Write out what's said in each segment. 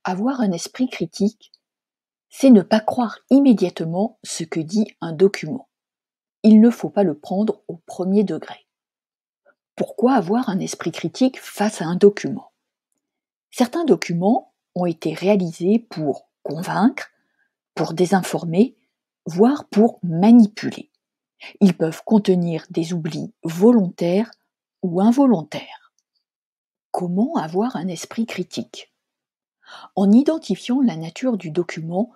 Avoir un esprit critique, c'est ne pas croire immédiatement ce que dit un document. Il ne faut pas le prendre au premier degré. Pourquoi avoir un esprit critique face à un document? Certains documents ont été réalisés pour convaincre, pour désinformer, voire pour manipuler. Ils peuvent contenir des oublis volontaires ou involontaires. Comment avoir un esprit critique? En identifiant la nature du document,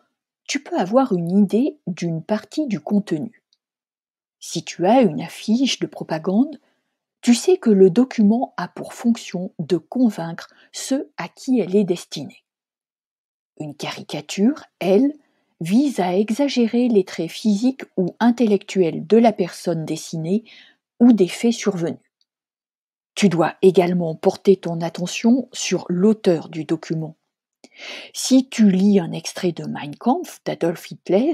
tu peux avoir une idée d'une partie du contenu. Si tu as une affiche de propagande, tu sais que le document a pour fonction de convaincre ceux à qui elle est destinée. Une caricature, elle, vise à exagérer les traits physiques ou intellectuels de la personne dessinée ou des faits survenus. Tu dois également porter ton attention sur l'auteur du document. Si tu lis un extrait de Mein Kampf d'Adolf Hitler,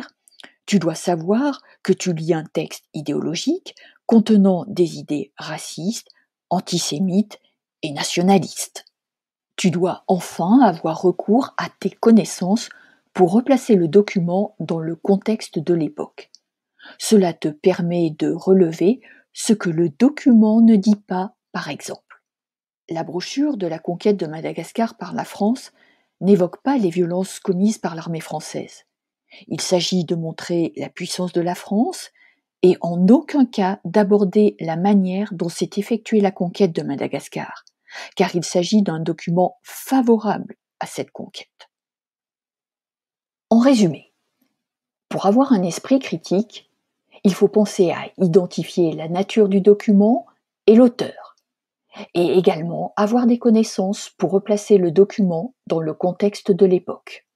tu dois savoir que tu lis un texte idéologique contenant des idées racistes, antisémites et nationalistes. Tu dois enfin avoir recours à tes connaissances pour replacer le document dans le contexte de l'époque. Cela te permet de relever ce que le document ne dit pas, par exemple. La brochure de la conquête de Madagascar par la France n'évoque pas les violences commises par l'armée française. Il s'agit de montrer la puissance de la France et en aucun cas d'aborder la manière dont s'est effectuée la conquête de Madagascar, car il s'agit d'un document favorable à cette conquête. En résumé, pour avoir un esprit critique, il faut penser à identifier la nature du document et l'auteur, et également avoir des connaissances pour replacer le document dans le contexte de l'époque.